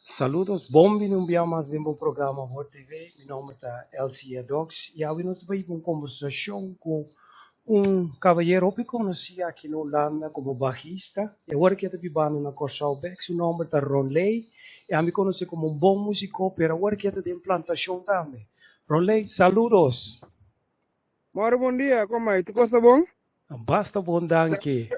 Saludos, bom-vindo um dia mais de um programa World TV. Meu nome é Elcia Dogs e hoje nós vamos ter uma conversação com cavalheiro que conheci aqui na Holanda como baixista. E agora que ele está na Corsalbeck, seu nome é Ron Ley. E a me conhece como um bom músico, mas agora que ele tem plantação também. Ron Ley, saludos. Moro, bom dia, como é? Tu gosta bom? Basta bom, danke.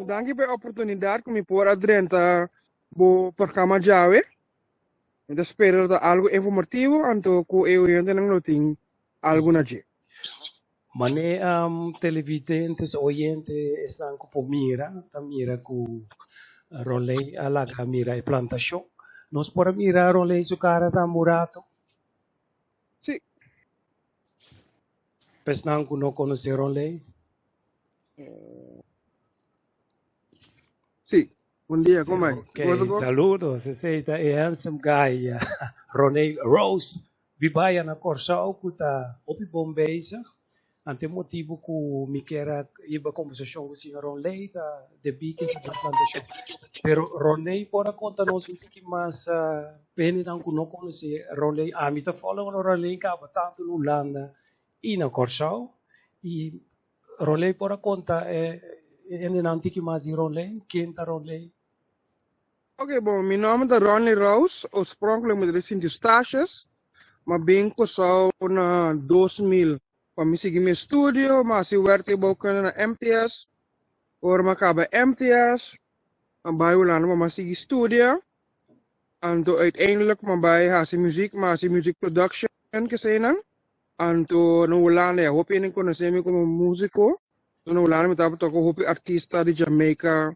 Danke pela oportunidade que me pôr adrenta do programa Jawe. Eu espero que algo informativo, então que eu ainda não tenho algo na dia. Mane televidentes, oyentes estão com mira com Rolei ala mira e plantação. Nós podemos mirar rolei su cara da murato. Sim. Pesnang que não conhece rolei. Sim. Bom dia, como é? Ok, saludos. Esse é handsome guy. Ronei Rose. Vivaya na Corsau, que está opi bombeisa. Ante motivo que me quer ir a conversação com o senhor Ronei de bique da plantação. Pero Ronei pode contar-nos um pouquinho mais bem não que não conhece Ronei. A mim está falando Ronei que há tanto no Holanda e na Corsau. E Ronei pode contar ele não tem que mais de Ronei. Quem está Ronei? Ok, bom, meu nome é Ronnie Rose, oorspronkelijk met de Sint-Eustatius, maar ben Corsau na 2000. Para me seguir meu estúdio, mas eu werkte ook na MTS, or acaba MTS, maar bij Holanda, maar seguir estúdio. En toen uiteindelijk maar bij Hasi Music Production gezien. En toen in Holanda, hoop je niet kunnen zien como músico. Toen in Holanda met dat ook hoop je artista de Jamaica.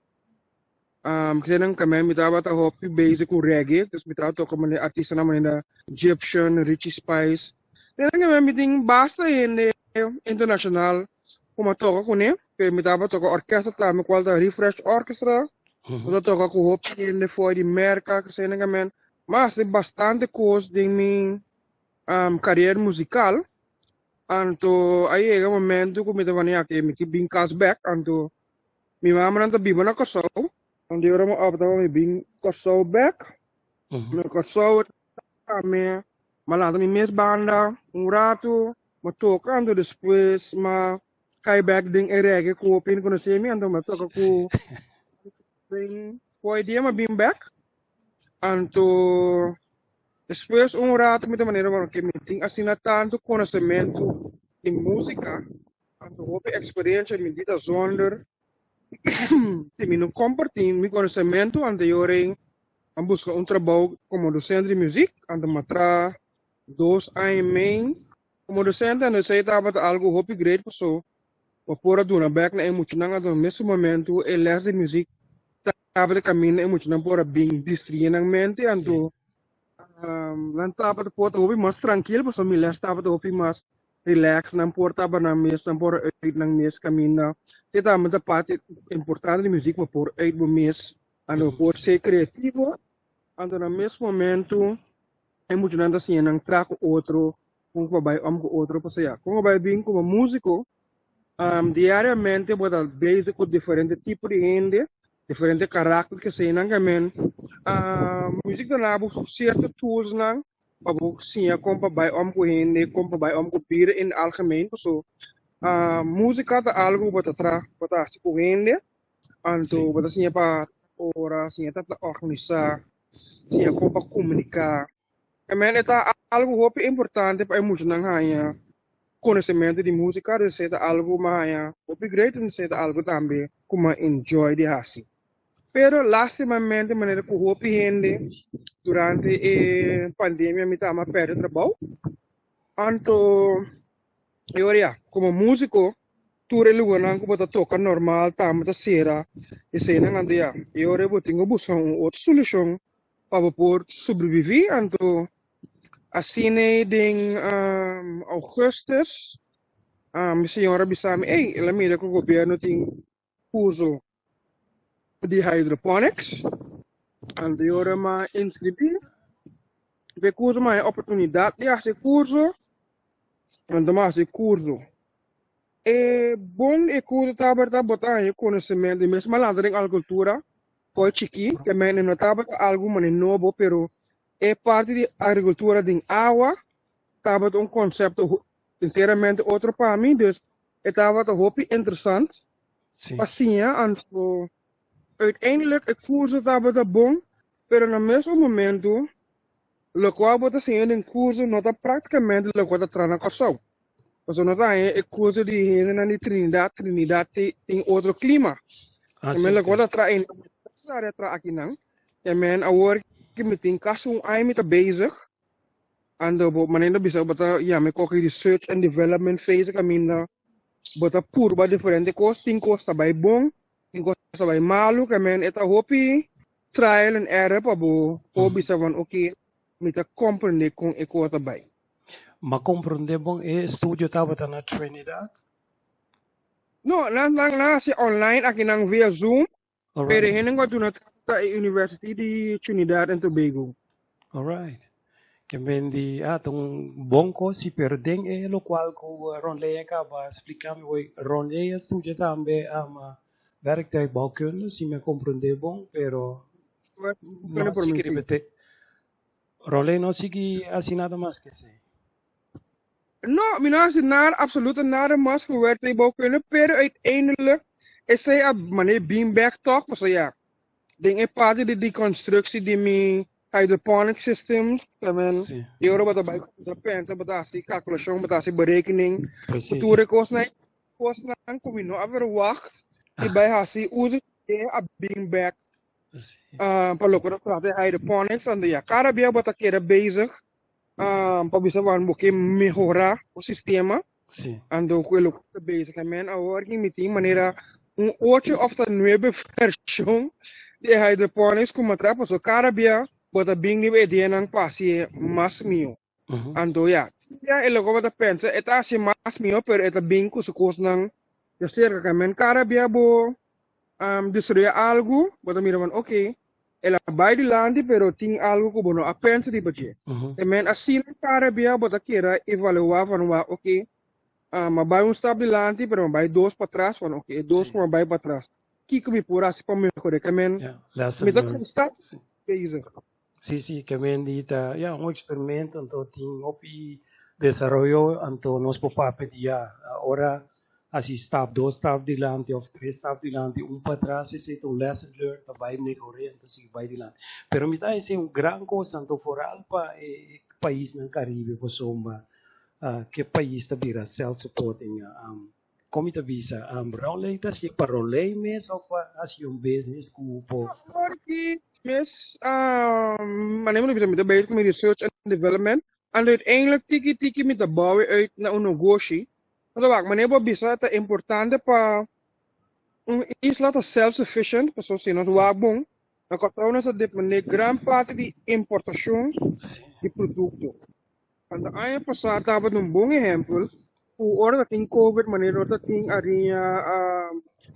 Gezien kami met dat hoop je bezig met reggae. Dus met dat ook een artista namelijk Egyptian, Richie Spice. Dan kami met ding basta in de international. Como toca com ele, que me dava tocar orquestra também, qual da Refresh Orchestra. Eu toco com o ele foi de merca, que sei nem mas tem bastante coisa de minha carreira musical. Então, aí é um momento que me dava aqui, me que bem casback, então, minha mãe não tá viva na Kosovo, então eu era optava me bem Kosovo back, no Kosovo também, malando minha banda, rato, mas tocando depois, mas cai back ding reggae com o pin conhecer me, então, mas toca com foi dia, mas bem back, então, depois rato me da maneira que me tem assim tanto conhecimento de música, então houve experiência me dita zonder se me não compartilho meu conhecimento anterior em buscar trabalho como docente de música, então matra 2 anos main como docente, então sei estava algo hobby great pessoa, por aduna back na emocional então nesse momento ele les de música estava de caminho emocional por bem distribuidamente, então lang tapa de porta hopi mas tranquilo, mas me les tapa de hopi mas relax, não porta para na mesa, não por uit na mesa caminho. Kita é muita parte importante de música por uit do mês, ando por ser criativo, ando no mesmo momento emocionante assim, não trago outro, como vai com outro, para ser, como vai bem como músico, diariamente vou dar base com diferentes tipos de gente, diferentes caráteres que se não gamen, música na bu certo tools na, para bu sim como para vai com gente, como para vai com pira em algemeen, so música é algo para se com gente, então para sim para ora sim para organizar, sim como para comunicar, gamen é algo muito importante para emocionar hanya conhecimento de música, de algo mais upgrade, de algo também como enjoy de assim. Pero lastimamente maneira que o gente durante a pandemia me estava perdendo trabalho. Então, eu como músico, tudo ele não como toca normal, tá, mas será e sei não andia. Eu tenho buscar outra solução para poder sobreviver. Então, assim em augustus, a senhora bisa me, ela mira que o governo tem curso de hydroponics. And eu me inscrevi. Ve curso mais oportunidade de fazer curso. Então, mais curso. É bom e curso tá para botar conhecimento, mesmo lá em agricultura. coi chiqui, que men notava algo mano novo, pero é parte de agricultura de água, estava um conceito inteiramente outro para mim, dus estava te hoop interessant. Sim. Assim, en zo, uiteindelijk, ik voel ze dat het bom, pero no mesmo momento, lo qual você assim, em curso, não está praticamente lo qual está trana coção. Mas não está em curso de renda na Trinidad tem outro clima. Também lo qual está trana, necessário tra aqui não. Também agora que me tem caso ai me tá bezig. Ando bo manendo bisa bota ya me koki research and development phase kamina bota purba diferente coisa, tem coisa também bom, tem coisa também malo, que men eta hopi trial and error para bo bisa van okay, me tá compreender com e coisa também. Mas compreender bom é estúdio estava na Trinidad? No, na si online aqui nang via Zoom, Alright. pero hining ko na sa University de Trinidad and Tobago. Alright. Que vendi um bom coisa, pero den é lo qual ko Ronley acaba explicando, Ronley estudia também werktuig bouwkunde, se me compreender bom, pero não sei que Ronley não sigue assim nada mais que sei. No, mi não nada, absoluut nada mais que werktuig bouwkunde, pero uiteindelijk is zij een manier beanbag talk, maar ja, ding é parte de deconstructie die mi hydroponic systems, também euro wat erbij komt, pensa, batasi, calculação, batasi, berekening, future kosten, kom je nog even wacht, die bij hasi, uze, a beanbag, paloco dat praat, hydroponics, en de ja, Caribbean wat akira bezig, para bisa van boke melhorar o sistema, en do quello que bezig, men, agora que me tem maneira 8 of the 9 versão de hydroponics como atrás, so Caribbean bota bing ni idea ng pasi mas mio. Ando ya. Ya elo ko bata pensa eta si mas mio pero eta bing ko sa kos ng yaser ka men Caribbean bo destruir algo, bota miraman okay. Ela vai de landi pero ting algo ko bono a pensa di baje. E men assim Caribbean bota kira evaluar van wa okay. Mabai stap de landi pero mabai 2 para trás, van okay, 2 ko mabai para trás. Kiko mi pura si pa melhor que men. Me dá constat bezig. Sí, que bendita, ya, un experimento, entonces, tiene opi desarrollo, entonces, nos papá pedía, ahora, así, stop, 2 stop delante, o 3 stop delante, para atrás, ese es un lesson learned, vai mejorar, entonces, vai delante. Pero, me da ese un gran cosa, entonces, foral, para país no Caribe, por somba, que país está vira self-supporting, como te visa, Ronley, assim, para Ronley mesmo, ou para, assim, business, cupo? Yes, manemo bisa met bezig met research and development. En uiteindelijk tiki met de bouwen uit naar een negotie. Want wat manemo bisa te importante pa isla te self-sufficient, zoals je het waar bom. Dan kan trouwens dat dit meneer gran parte die importação de producten. En de ene passata hebben een bom exemplo. Hoe orde dat in COVID, meneer dat ding aria.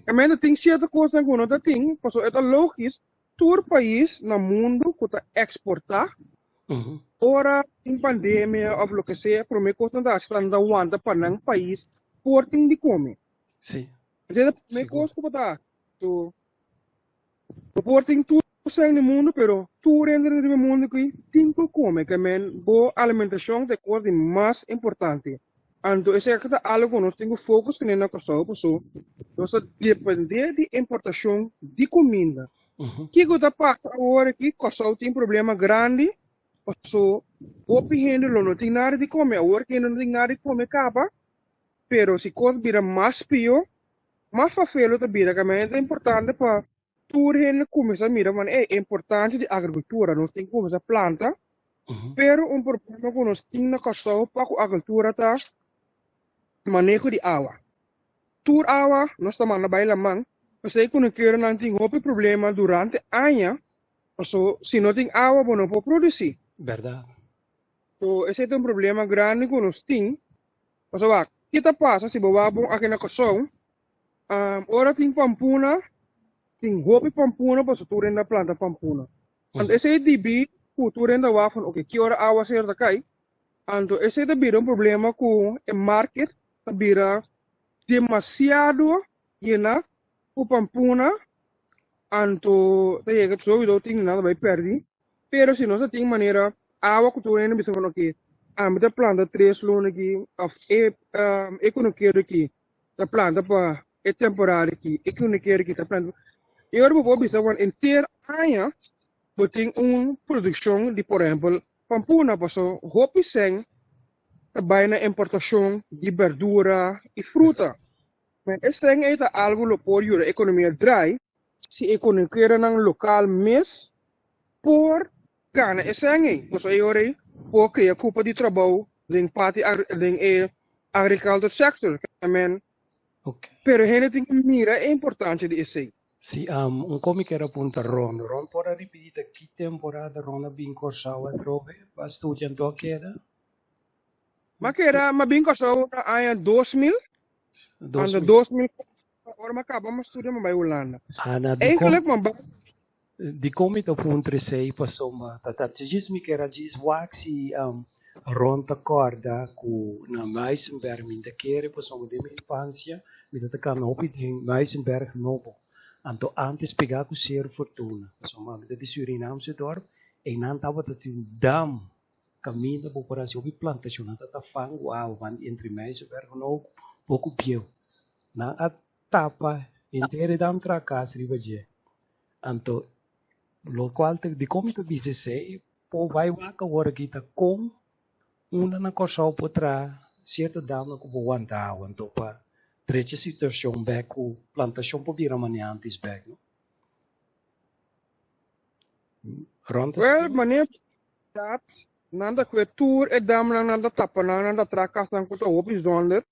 En men dat ding zie je kost en gewoon dat ding, pas het is logisch. Tour país no mundo que está exportar, ora em pandemia ou o que seja, para mim custa da estando aguanta para um país porting de comer. Sim. Jadi me custa para tu porting tudo sai no mundo, pero tu render no mundo que tem que comer, que men boa alimentação é coisa mais importante. Então esse é que tá algo que nós temos focus que nem na coisa, pessoal. Nós depender de importação de comida. Que coisa passa agora que o tem problema grande, so o pihendo não tem nada de comer, agora que não tem nada de comer capa, pero se coisa vira mais pior, mais fácil tá vira, que é importante para tudo gente começar a mirar, mas é importante de agricultura, nós tem que começar a planta, pero problema que nós temos na casa para a agricultura tá manejo de água. Tur água, nós estamos na baila mão. Kasi kung nagkaroon ng ting hopi problema durante anya, so sino ting awa mo no po produce. Verdad. So ese é um problema grande com os ting. Kasi wak, kita pasa si bababong akin na kasong, ora ting pampuna, ting hopi pampuna pa sa turin na planta pampuna. And ese DB, turin na wafon, okay, ki ora awa sir da kay, and ese tabira um problema com o market, tabira demasiado yena, o pampuna, Anto, te llega sowieso ting nada vai perdi. Pero si no se ting manera, agua que tu ene bisa van oké. Met de planta tres lune aqui, of ik kan een keer aqui, de planta pa, é temporário aqui, ik kan een keer aqui, de planta. E agora vou bisa van inteiro aia, boting produção de, por exemplo, pampuna passo, hopi seng, bijna importação de verdura e fruta. Maar esse é algo que pode a economia drai, se a economia não local mes, por cana esse é. Pois aí ora, por criar culpa de trabalho, em parte em agriculture sector, amen. Okay. Pero gente tem que mirar a importância de esse. Sim, como que era ponta Ron? Ron pode repetir que temporada Ron bem corsau a trove, para estudar então queda? Mas que era, mas bem corsau a 2000, anda 2000, agora mas acabamos estudando mas Holanda. Eigenlijk maar die kom ik op een trece passou maar dat is me que era diz waxi rond a corda com na Meisenberg in de kere passou de minha infância me dat kan op in Meisenberg novo anto antes pegar com ser fortuna passou maar dat is Surinaamse dorp en dan tava dat een dam caminho da população de plantação na tata fango van entre Meisenberg novo pouco pieu na a tapa inteira dam tracas ribaje anto lo qual de come tu dice sei po vai waka wora kita com una na cosa potrà certo dama com wanda wanto pa treche situação beco plantação po vira maniantes bec no ronda well maneer dat nanda kwetur e dam nanda tapa nanda tracas nang kuto hopi zonder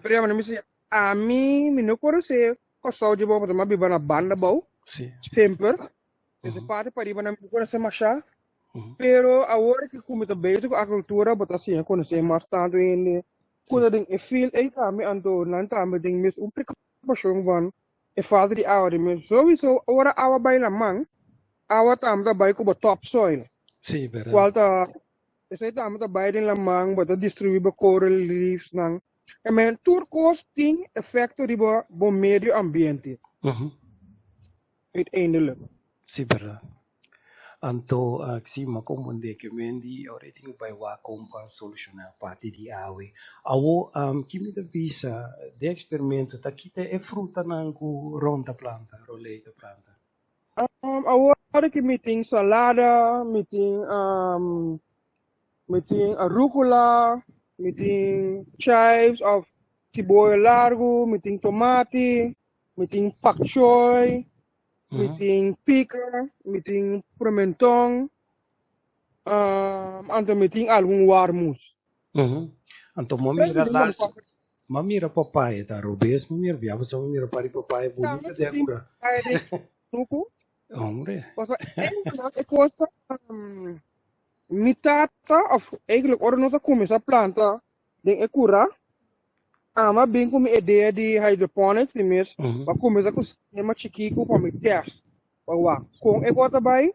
pero maneer misi a mim não conhece cosa de boa mas biba na banda bau sempre esse parte para ir na minha conhecer machá pero agora que como está bem a cultura bota assim conhecer mais tanto ele quando tem e feel aí também ando não também tem mesmo preocupação van e falta de água mesmo sowieso agora água vai na mão água também vai com top soil sim verdade qual tá esse também vai na mão bota distribuir coral reefs nang e men turcos tem efeito de bom meio ambiente uiteindelijk. Sim, verdade. Anto, sim, mas como onde que mendi, agora tenho para o compa solucionar parte de água. Awo, que me dá visa de experimento, tá aqui é fruta nangu ronda planta, roleita planta. Agora que me tem salada, me tem arugula, me tem chives of cebola largo, me tem tomate, me tem pak choy. Meeting pica, meeting pimentão, anto meeting algum warmus. Anto mamira papaya tá robes mamira viava só mamira para papaya bonita de agora. Nuku? Hombre. É coisa mitata of eigenlijk ora nota come essa planta den é cura. Mas bem como ideia de hydroponics mesmo, para começar com o sistema chiquito para me teste. Com agora vai,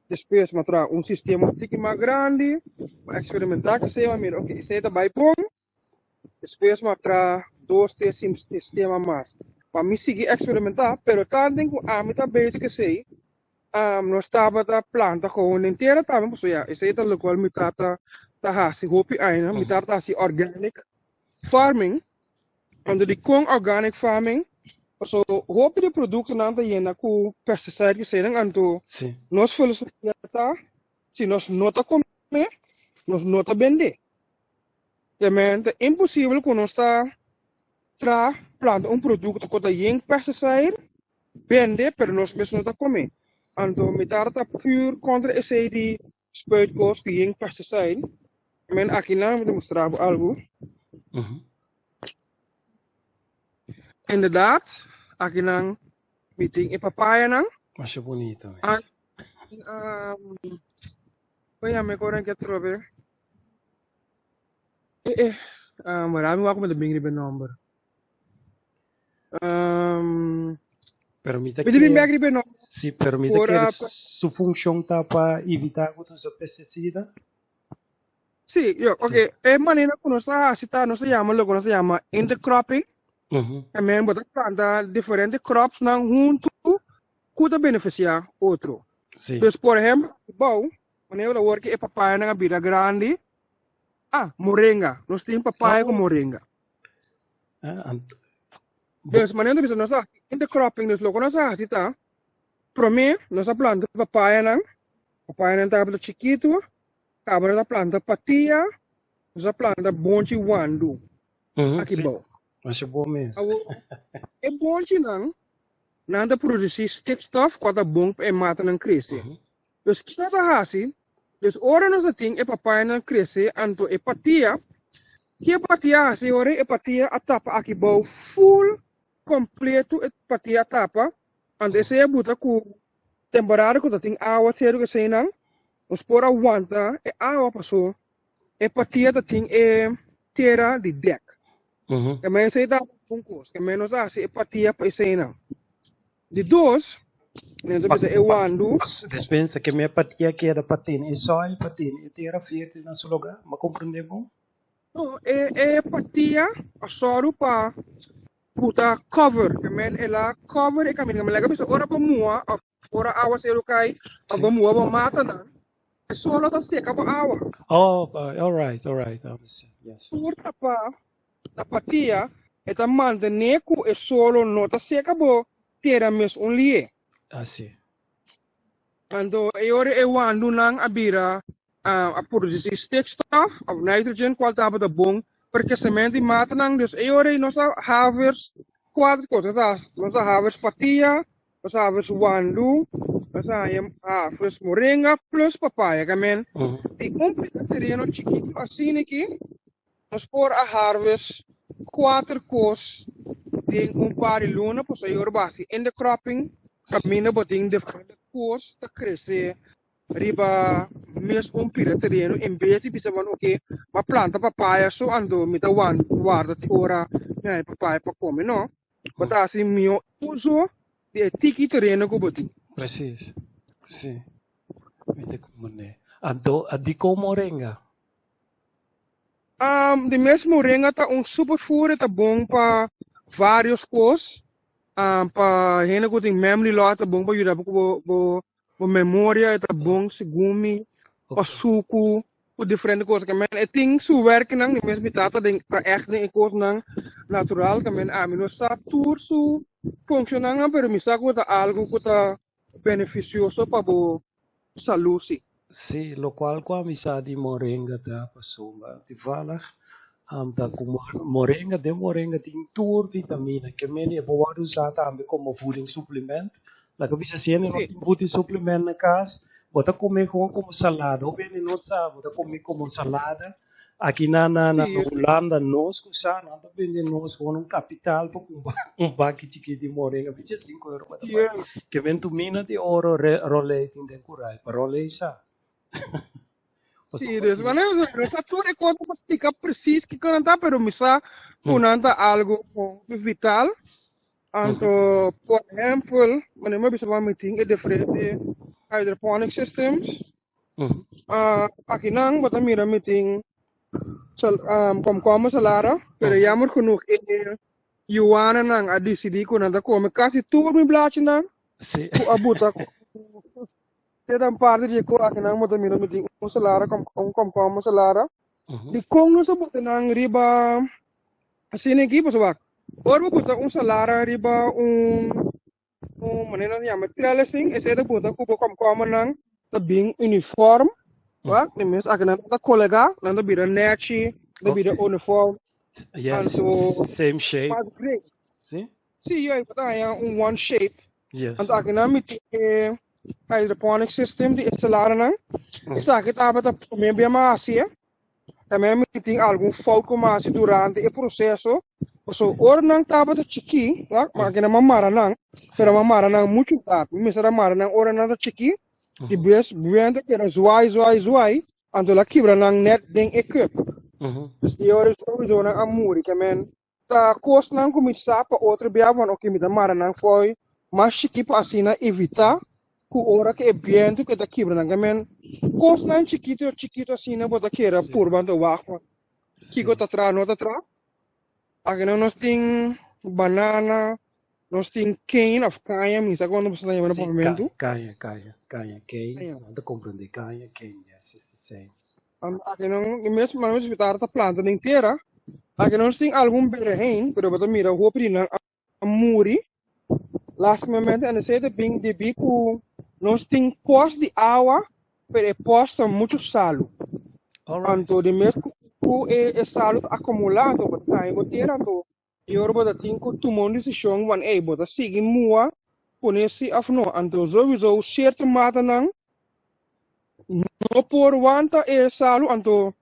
depois mostrar sistema um pouquinho mais grande, para experimentar que seja, ok, isso aí vai bom, depois mostrar 2, 3 sistemas mais. Para me seguir experimentar, pero também com a meta base que sei, nós estava da planta com inteira também, porque isso aí tá local mitata tá assim, hopi ainda, mitata assim organic farming. Onder die kong organic farming, so hoop de producten aan te jena ku pesticide que serem anto. Nós filosofia se nós nota comer, nós nota vender. É impossível que nós tra planta produto que tem pesticide, vender, pero nós mesmo nota comer. Anto me tarta pure contra esse de spuitgoed que tem pesticide. Aqui não me mostrar algo. Inderdaad, aqui nang meeting papaya nang. Mas é bonito. Kaya may korang que trobe. Marami ako madabing ribbon number. Permita que ribbon number. Si permite que su função tá para evitar que os pesticidas. Sí, yo, okay. Es manera que nos llama lo que nos llama intercropping. But planta diferentes crops nang junto kuta beneficiar outro. Sim. Dus, por exemplo, bom, wanneer we worken papaya na bira grande, moringa. Nós temos papaya com moringa. Dus, wanneer we nós intercropping, dus logo nós tá? Primeiro, nós planta papaya na tábua chiquito, nós planta patia, nós planta bonchi wandu. Aqui bom. Mas é bom mesmo. É bonchi não produzir stikstof quando bom é mata não cresce. Dus que nós assim, dus ora nós tem é papaya não cresce, anto é patia, que é patia assim, ora é patia a tapa aqui bom full completo é patia a tapa, ande se é buta com temporada quando tem água cedo que sei não, os por aguanta é água passou, é patia da tem é terra de deck. Que mais sei dá um curso, que menos assim é patia para sei não. De dois, nem sabe se é wando. Dispensa que minha patia que era patina, e só é patina, e terra fértil na seu lugar, mas compreende bom? Não, é patia a soro para puta cover, que men ela cover e caminho, mas legal se ora para mua, fora água se ele cai, a mua para mata não. É só tá seca para água. Oh, all right, yes. Porta para a patia é tá manter que é solo não tá seca bo terra mesmo lie. Assim. Ando ora wando nang abira a produzir stikstof of nitrogen qual tava da bom porque semente mata nang dus ora nossa harvest quatro coisas nossa harvest patia nossa harvest wandu nossa harvest moringa plus papaya kamen e terreno chiquito assim aqui nós por a harvest quatro coisas tem par de luna pois aí ora base in the cropping caminho boting different coisas tá crescer riba mesmo pira terreno em vez de pensar ok uma planta papaya so ando me dá guarda ora né papaya para comer não mas assim meu uso de tiki terreno que boting Precis. Sim. Vete como né. A como moringa. De mesmo moringa tá superfood tá bom para vários coisas para gente que tem memory lot tá bom para ajudar para memória tá bom segundo para suco por diferentes coisas que men tem su werk nang de mesmo tá echt em coisas nang natural que men amino sa tour su funciona nang pero misa ko tá algo que tá beneficioso para bo saúde. Sim, lo qual com a amizade moringa da pessoa, te fala, da como moringa tem tour vitamina que men é boa usar também como voedingssupplement. La que bisa siya não tem voedingssupplement na casa, bota comer como salada, ou bem não sabe, bota comer como salada. Aqui na Holanda nós usamos, nada bem de nós com capital para baque chiquito de moringa, 25 euros para que vem tu mina de ouro rolê tem de curar, para rolê isso. Sim, mas essa tudo é quanto para explicar preciso que canta, pero misa punanta algo vital. Então, por exemplo, quando eu bisa meeting é diferente hydroponic systems. Aqui não, bota mira meeting como salara, pero jammer genoeg Joana nang adicidi ko nanda come quasi tudo me blache nang. Sim. Ku abuta ko. Tedam parte de ko aqui nang bota mira meeting salara como salara. Di kong no sa bota nang riba assim aqui, pessoal. Ora bota salara riba manera niya materialising ese da bota ko como nang tabing uniform. Wak, ni mis akin na kolega, nanda bira nechi, na bira uniform. Yes, same shape. See? See, yeah, but I am one shape. Yes. And akin na mit hydroponic system di installaren na. Isa kita abat a membia maasia. Também tem algum foco mais durante o processo. So, ora nang tabat a chiki, wak, makina mamara nang, sera mamara nang muito tarde. Misera mamara nang ora nang chiki. Die buente que era zoai, ando la kibra nang net ding equip. Dus die horen sowieso nang amuri, que men, ta kost nang kumisa pa outro biavan o kimita mara nang foi, mas chiquipa asina evita, ku ora que é buente que ta kibra nang, que men, kost nang chiquito asina, bota que era purban do wakwa. Kiko ta tra, no ta tra. Aqui não nós tem banana, Nós tem cane of canha, misa quando você está no Sim, pavimento. canha, cane. Canha. Não compreender canha, yes, it's the same. Aqui não, mesmo na hospital tá planta inteira. Aqui nós tem algum berrein, pero você mira o opina a muri. Last momento, and sei de bico, nós tem pós de água, pero é pós com muito salo. Alright. Anto de mesmo é salo acumulado, but aí boteira anto. E ora bota tem que tomar decisão, wan ei bota sigue mua, ponesse afno, anto sowieso certo mata não. No por wanta e salo anto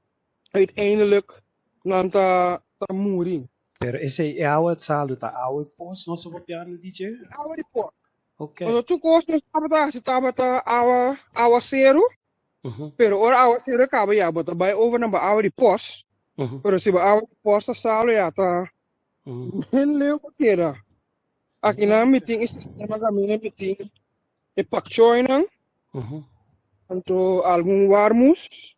uiteindelijk nanta ta muri. Pero esse é a salo, tá? A post, não sou piano DJ? Awa di po. Ok. Quando tu gosta se tava ta awa zero, pero ora awa zero acaba ya bota by over na ba awa di pos. Pero se ba awa di pos ta salo ya ta leu kira. Aqui na meeting is sistema kami na meeting e pakchoy nang anto algum warmus.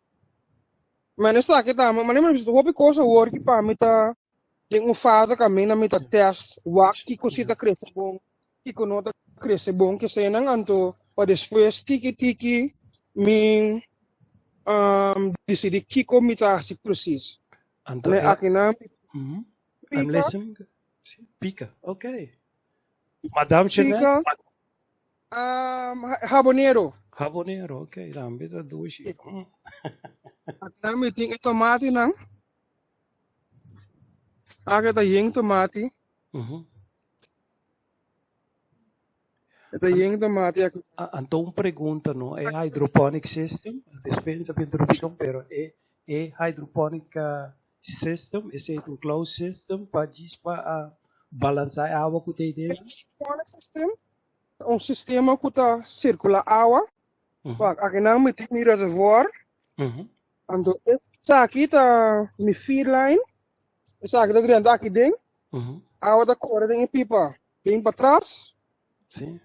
Mas nesta aqui tá, mas nem mais hopi coisa work pa mita tem fase kami na mita test wak que cosita cresce bom, que conota cresce bom que se nang anto pa depois tiki min decidi kiko mita si precies. Anto Ne aqui na I'm listening. Pica, ok. Madame Chanel? Pica habanero. Habanero, ok. Dan ben dat doe je. Aqui na meeting tomate nang. Aqui tá yeng tomate. Ito yeng tomate aqui. Então pergunta, não? É hydroponic system? Dispensa a introdução, pero é hydroponic system? É um closed system para balançar a água que tem dentro? Hydroponic system. Sistema que tá circula água. Aqui na meeting mi reservoir. Ando essa aqui tá mi feed line. Essa aqui tá dentro aqui dentro. Água da cor tem pipa. Bem para trás. Sim.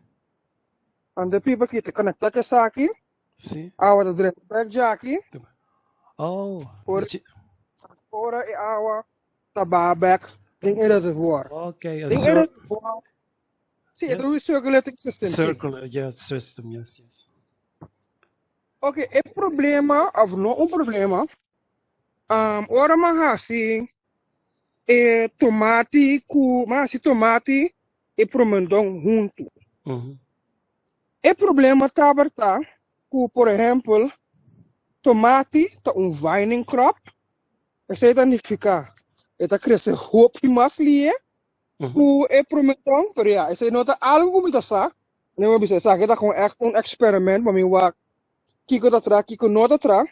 Ando pipa aqui tá conectada com essa aqui. Sim. Água da dentro já aqui. Oh. Ora é água tá back dentro do reservoir. Ok. Dentro do reservoir. Sim, é um circulating system. Circular, yes, system, yes. Ok, é problema, ou não problema. Ora mahasi é tomate e pimentão junto. É problema tabarta que, por exemplo, tomate tá vining crop. Essa significa tá crescer hope mais lie. É pimentão, pero ja, essa nota algo me sa. Não é bisa sa kita com experiment, para mim wa kiko tá kiko nota tra.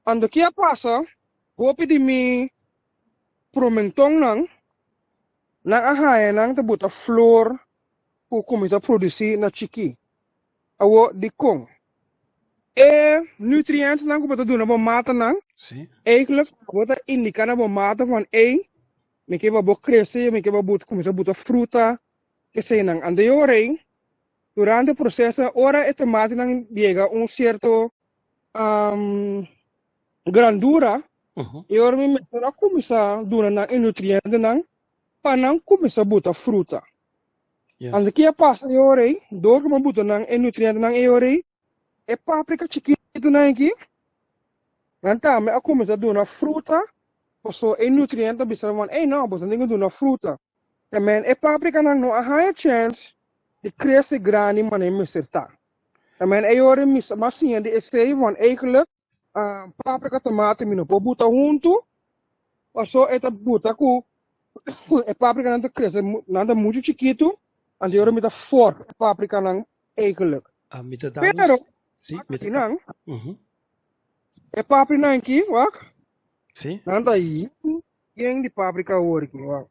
Ando que passa, hope de mi pimentão nang ahaya nang tabuta flor ku kumita produzir na chiki. Awo di kong. Nutriënten nang ku bata doen na mata nang. Sim. Eigenlijk bata indica na mata van me que va crescer, me que va começar a botar fruta, que sei não. Ande orei, durante o processo, ora e tomate não chega certo grandura, e ora me metterà começar a donar nutrientes não, para não começar a botar fruta. Ande que passa e orei, door que me botar não nutrientes não e orei, e páprica chiquito não aqui, então me a começar a donar fruta. So nutriënten bisa van não, você tem que doen fruta. E men paprika nang no a higher chance de cresce grani man em miserta. E men ore masinha de estei van eigenlijk paprika tomate mino po buta junto. So eta buta ku paprika nang cresce nanda muito chiquito. And ore mita for paprika nang eigenlijk. Pero sim, nang paprika nang ki wak. Sim. Nanda yang di paprika working, wow.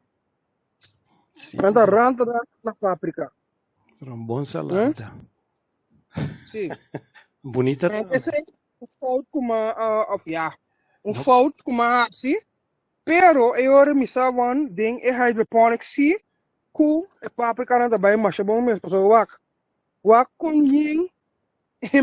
Nanda ranta na paprika. Een bom salada. Sim. Bonita. Esse é fout como fout como assim. Pero eu me sabe ding hydroponic sim, ku paprika nanda bay masha bom mesmo, so wak com ying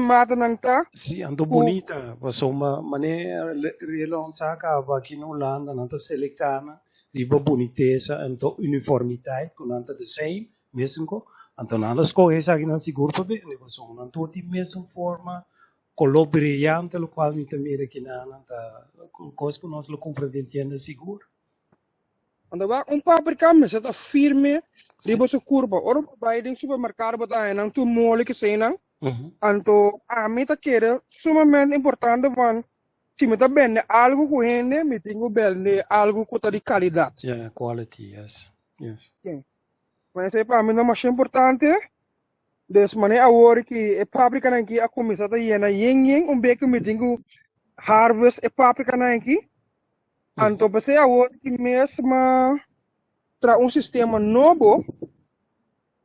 mata nang ta. Sim, ando bonita. Was uma maneira relon saka ba kinulanda nanta selectana, riba boniteza en to uniformiteit, kunanta the same, mesmo ko. Então nada escolhe essa aqui não seguro para bem, né? Só não tô de mesma forma color brilhante, o qual me também aqui na tá cospo nós lo compreendendo seguro. Anda ba, paprika mas está firme, riba sa curva. Oro ba yung supermercado ba tayo nang tumuli kasi nang, anto, mi ta kere, sumamente importante van, si mi ta bende algo ko hende, mi tingo bende algo ko ta di kalidad. Yeah, quality, yes. Okay. Mas sa pa, mi na mas importante, des mane awori ki, paprika nang ki, ako misa ta yena yeng, beke mi tingo harvest paprika nang ki, anto pa sa awori ki mesma, tra sistema novo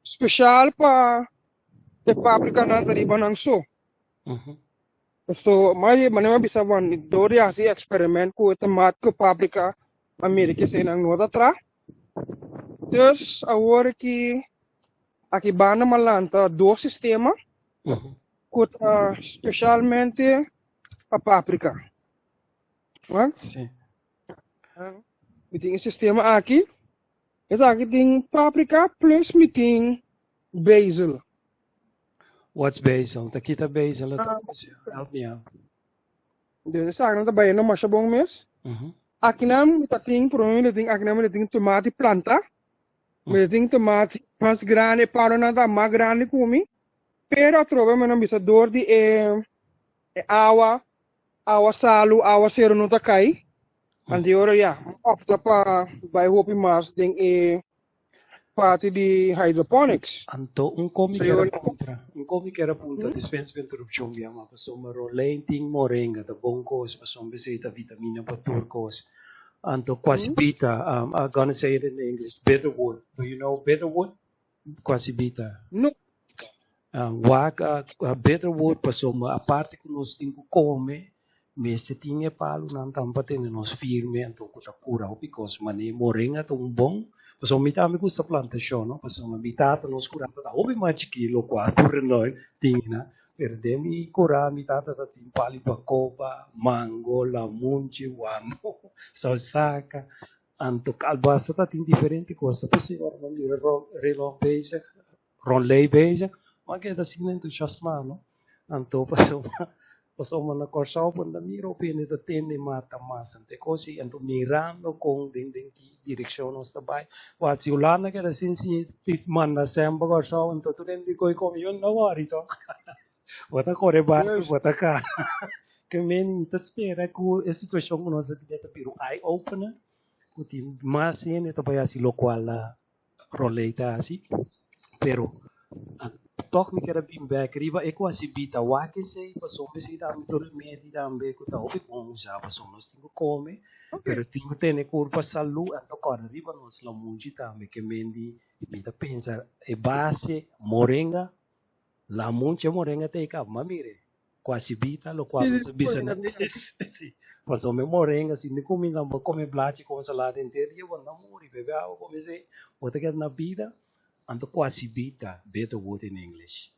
special para paprika na tariba ng so. So, manema bisa wan dori asi experiment ko tomat ko paprika Amerika sa nang nota tra. Dus awor ki akibana malanta do sistema ko specialmente pa paprika. Wan? Sim. Meeting sistema aqui. Essa aqui tem paprika plus meeting basil. What's basil? Takita basil. Help me out. Dus essa aqui não tá bem, não mas bom mês. Aqui não tá tem provavelmente tem aqui não tem tomate planta. Mas tem tomate mais grande para não tá mais grande como. Pero trova mas não bisa dor de água salo, água zero não tá cai. Andi ora ja, opta pa bij Hopi Mas ding parte de hydroponics. Anto, komi kera punta, dispensa per interruption via ma pasoma rolenting moringa, da bonkos, pasoma besita vitamina pa turkos. Anto, quasibita, I'm gonna say it in English, bitterwood. Do you know bitterwood? Quasibita. No. Bitterwood, pasoma, a parte que nós temos come, Meste tinha palo não tampa tem nos firme então kuta cura because mane moringa tão bom mas o mitad me gusta plantação não mas o mitad nos cura tá obi mais kilo quatro noi tinha perdemi cura mitad tá tem pali pa copa mango lamunchi wamo salsaca anto calbasa tá tem diferente coisa para se reloj bezig ronlei bezig maar que tá seguindo entusiasmado anto Pasoma na corso punda miro pini da tende mata masan te kosi anto mirando kung ding direksyon nos tabay wasi ulana kada sinsi tisman na semba corso anto turendi koi komiyon na wari to wata kore bas wata ka kemen taspera ku e situação que nós deta piru eye opener kuti masin ito pa si lokwala roleita asi pero toch me quero bem back riba e quase bita wake sei passou me sei dá-me todo medo dá-me que tá ouve bom já passou nós tinha come pero tinha ter curva salu ando cara riba nós la mungi também que mendi bita pensa e base moringa la mungi moringa te cap mamire quase bita lo qual bisa na sì passou me moringa se me come não come blate com salada inteira eu não morri bebê eu comecei outra que na vida Anto quasi bita, better word in English.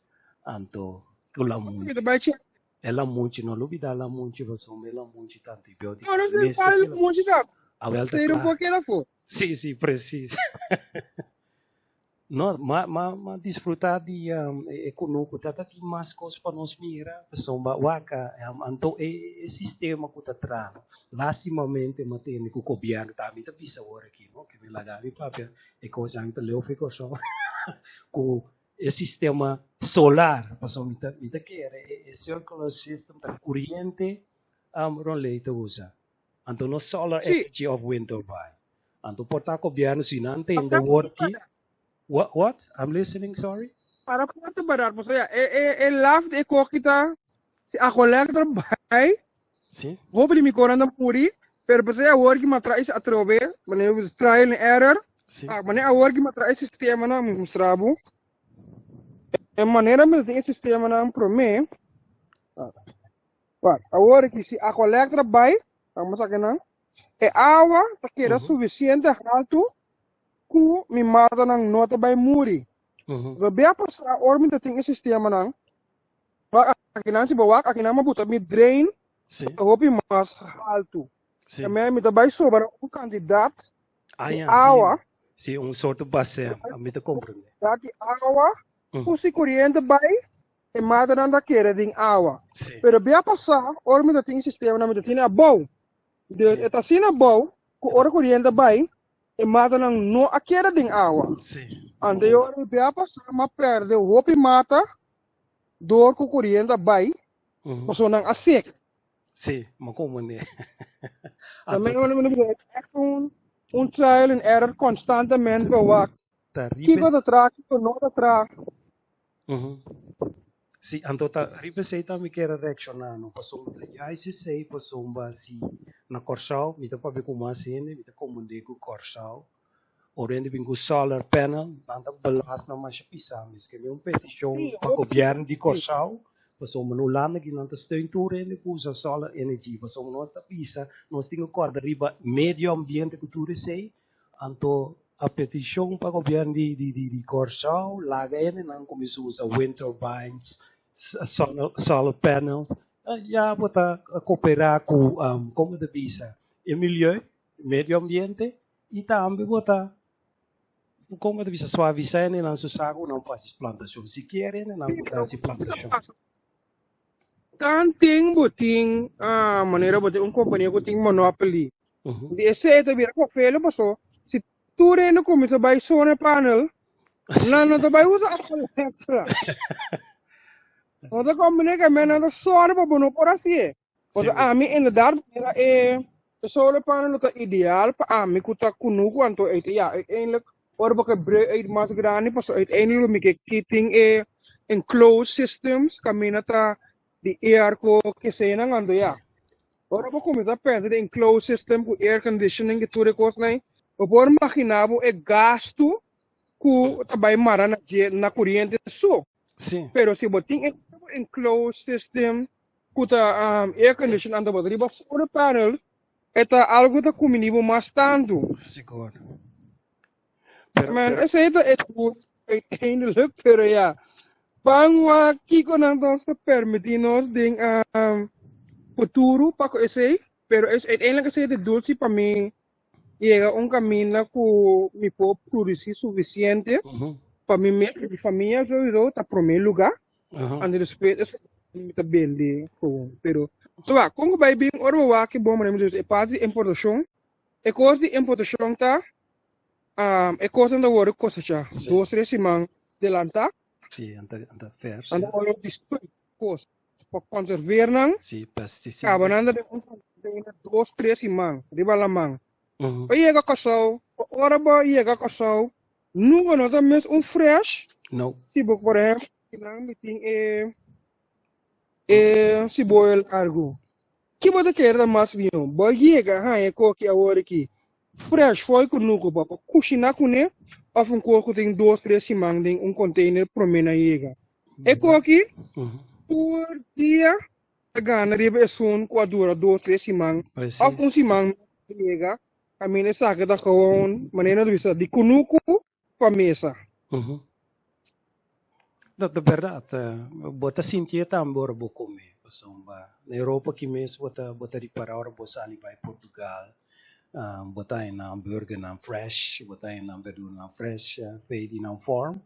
Anto, la munci. E la munci, non lo vida la munci, ma sono la munci tanti bioti. No, non si parla di munci da. Sei un po' che la fu. Sì, preciso. No, ma disfrutar di economico, tata ti mascos pa nos mira, insomma, waka, anto e sistema ko tatrano. Lastimamente matene ko gobyerno tami ta bisa ora ki, no? Che me lagami papia e cosa anche le offico so. Ko e sistema solar, paso mita che e circular system ta corrente ron leite usa. Anto no solar energy of wind turbine. Anto porta gobyerno sinante in the working What? I'm listening, sorry? Para po barar mo saya. Laugh de ko kita si ako lang trabahay. Sim. Vou beli mi koran na puri, pero pa saya work matrais atrobe, mane trial and error. Sim. Mane work matrais sistema na mostrabo. E maneira me tem sistema na prome. Wat, work si ako lang trabahay, ang masakena. E awa ta kera suficiente alto ku mi mata ng nota by muri. Babaya pa sa ormin dating sistema ng akinan si bawak, akinan mabuta mi drain, hopi mas alto. Kaya mi tabay sobra un kandidat, awa. Sim, um sorto base, a me te compreende. daqui água, Uhum. pusi corrente vai, e mata não daquele ding água. Sim. Pero bem passar, ora me tem sistema na me tem a bom. De Sim. eta sina bom, com ora corrente vai, e mata não no aquele ding água. Sim. Ande ora bem passar, mas perde o hopi mata, dor com corrente vai, Uhum. o não a sec. Sim, mas como né? Também um trial and error constantemente para que coisa traz, que não traz. Sim, então ribe sei tá me quer reaccionar no passou já esse sei passou se na Corsal, me tá para ver como assim, me tá como de com Corsal. Orende bem com solar panel, anda balas na mais pisamos, que é petição para o governo de Corsal. Passou no lande que não está steuntour en de usa solar energy, passou nós está pisa, nós temos corda riba medio ambiente que tu sei, anto a petição para o governo de Corsal, lá vem não começou a usar wind turbines, solar panels, já bota cooperar com como de visa, o medio ambiente e também bota como de visa suavizar nem não susago não faz plantação, se querem não faz plantação. Kan ting buting maneira buting companhia que tem monopoly. De esse é também a feira passou. Se tu rende como se vai solar panel, não te vai usar a extra. Outra companhia que me nada solar para bono por assim. Porque a mim inderdaad é solar panel é ideal para a mim que tá kunu quanto é ja uiteindelijk ora porque uit mas grande passou uiteindelijk me que kitting é enclosed systems camina tá de air que se na ngando ya. Ora po começar a pensar em enclosed system com air conditioning que tudo coisa né. O por imaginavo é gasto que também mara na corrente so. Sim. Pero se botin enclosed system com a air conditioning anda botar riba solar panel eta algo da comunivo mais tanto. Seguro. Man, esse é tudo uiteindelijk pero ja. Bangwa kiko nang se permitir-nos de futuro para esse, pero es uiteindelijk esse de dulce para mim llega caminho que me pode produzir suficiente para mim e família eu tá primeiro lugar, and depois me tá bem de pero so como vai bem ora que bom mas é parte de importação é coisa de importação tá é coisa da hora coisa já 2-3 semanas delanta. Sim, anda vers. Anda olha destruir coisa para conservar não. Sim, pesticida. Acaba anda de 2-3 semanas de balamang. Aí é casal, ora ba aí é casal. Nunca nota mesmo fresh. Não. Se por exemplo, não me tem se boil algo. Que pode querer da mais vinho. Boy é é que a hora aqui. Fresh foi com nunca para cozinhar com né. Of coco tem 2-3 semanas em container promena chega. É aqui por dia a gana de pessoa que dura 2-3 semanas. Of semana chega. A minha saca da gewoon maneira de kunuku para mesa. Dat é verdade. Bota sentir também bora bo comer. Na Europa que mesmo bota reparar botar ali para Portugal. Botar em hambúrguer na fresh, botar em verdura na fresh, feito na form.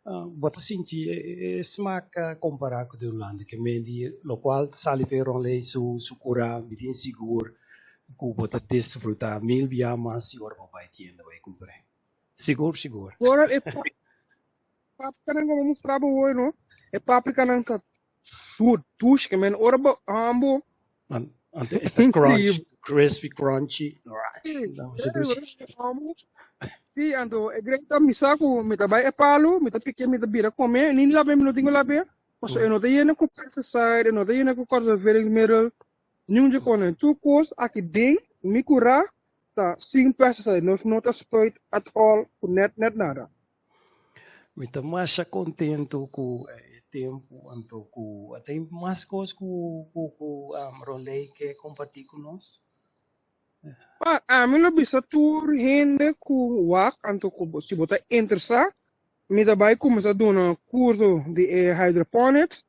Botar sentir smaak comparar com o Holanda que mendi, lo qual saliveram lei su cura, bem seguro. Que botar desfrutar mil via mais se ora vai tienda vai comprar. Seguro. Agora é paprika não mostrar para o não. É paprika não tá food tush que men ora ba ambo. Crunch. Crispy, crunchy. Sim, ando é grande misaco, me tá vai palo, me tá pique, me tá bira comer, nem lá bem não tenho lá bem. Posso eu não tenho com pesticide, não tenho com coisa vermelha, nenhum de coisa. Tu coisa aqui dentro, me curar, tá sem pesticide, não tá spray at all, net nada. Me tá mais contento com tempo, então tem mais coisas com rolê que compartilhar com nós. A mim não bisa tur rende com wak anto ko se botar interessar me dá vai começar a dar um curso de hydroponics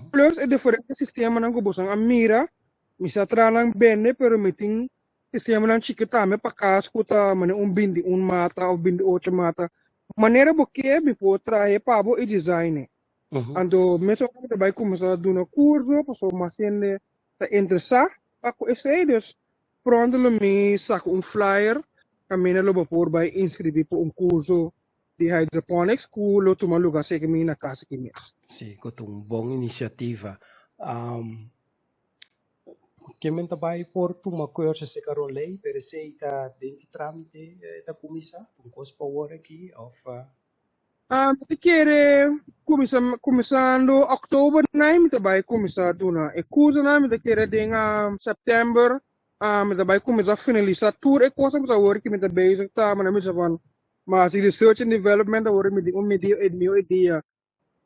plus é diferente sistema não ko a mira me sa tralang bene pero me tem sistema não chiquita me para casa kuta mane bindi mata ou bindi outra mata maneira porque me pode trazer para o design. Uhum. Ando, mesmo que vai começar a dar um curso, pessoa mais ainda está interessar, ako esse dus pronto me saco flyer, caminho lo por vai inscrever para curso de hydroponics, culo toma lugar sei que na casa que mesmo. Sim, com uma boa iniciativa. Que men trabalha por uma coisa se carolei, per se está dentro de trâmite da comissão, um curso para aqui, ou Se quer começando outubro, né, me vai começar duna. E curso né, me quer em setembro, me vai começar a finalizar tudo e coisa me agora que me tá basic tá, mas me sabe, mas research and development agora me digo me dio meu ideia.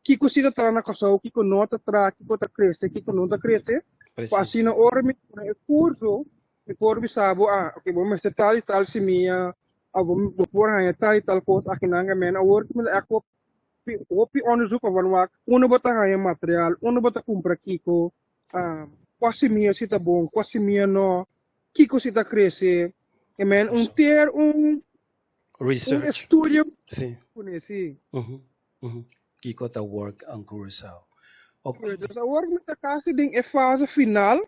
Que cosita tá na casa, que com nota tra, que tá cresce, que com nota cresce. Assim na hora me curso, me por me sabo, ok, vamos ter tal e tal se minha vamos por hanya tal e tal coisa aqui na men agora me ako opi onderzoek van wat uno bota hanya material, uno bota compra kiko, quase minha sita bom, quase minha no, kiko sita cresce, e men ter research. estúdio Sim. conheci. Kiko tá work ang curso. Okay. Dus agora me tá quase em fase final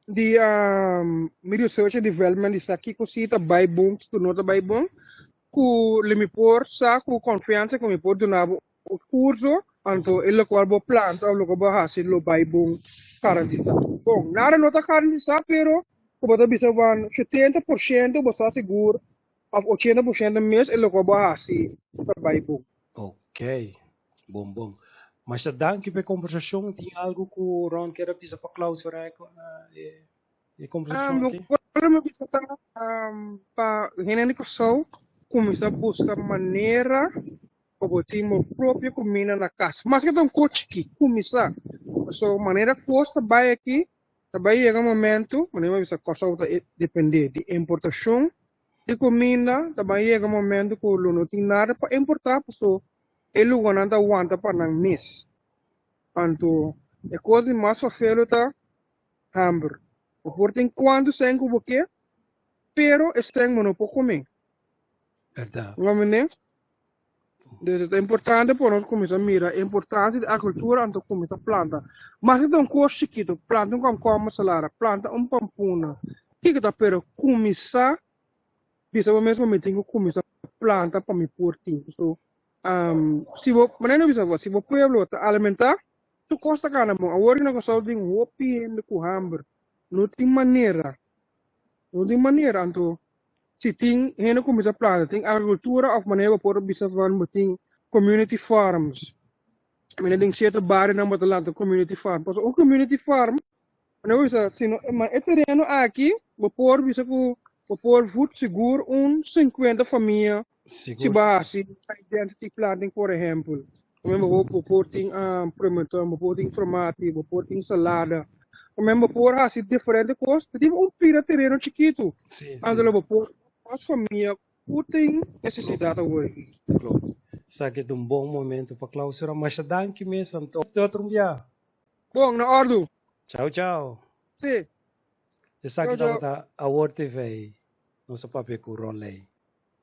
de research and development de aqui que cita vai bom, que tu nota vai bom, que le me por sa com confiança que me por donar o curso, anto ele qual bo planta ou lo bo hasi lo vai bom garantizar. Bom, nada nota garantizar, pero como tu bisa van 70% você seguro, of 80% mês ele qual bo hasi vai bom. Ok, bom. Mas danke pela conversação. Tem algo que o Ron quer pisar para clausurar a conversação aqui? Agora me bisa para Renan Cossou começar a buscar maneira para ter meu próprio comida na casa. Mas que tem um coach aqui, começar. So, maneira custa vai aqui, vai chegar um momento, maneira bisa Cossou depender de importação de comida, vai chegar um momento que não tem nada para importar, so ele não aguenta para não miss. Então, a coisa mais fácil tá hamburger. O portem quando sem o quê? Pero estão não para comer. Verdade. Não Dus é importante para nós começar a mirar a importância da agricultura antes de começar a planta. Mas se um curso chiquito, planta como salário, planta pampuna. Que está pero começar, bisa mesmo me tenho que começar a planta para me pôr tempo. So, se você, mas não bisa, se você pueblo tá alimentar, tu costa cara mo. Agora não gosto de um hopi com hamburger. Não tem maneira. Então se tem gente começa a planta, tem agricultura of maneira para bisa van tem community farms. Meneer tem certa bairro na Matalanta community farm. Pas um community farm, não bisa, sino mas é terreno aqui, vou bisa com vou food seguro 50 família. Se base identity planting, por exemplo. Mesmo vou pôr tem promotor, vou pôr tem tomate, vou pôr tem salada. Mesmo pôr assim diferente coisa, tipo pira terreno chiquito. Sim. Ando vou pôr as família tem necessidade hoje. Claro. Sabe que é um bom momento para clausurar, mas danke mesmo. Então, outro dia. Bom, na ordem. Tchau. Sim. Essa aqui está a World TV. Nosso papel com o Ron Ley.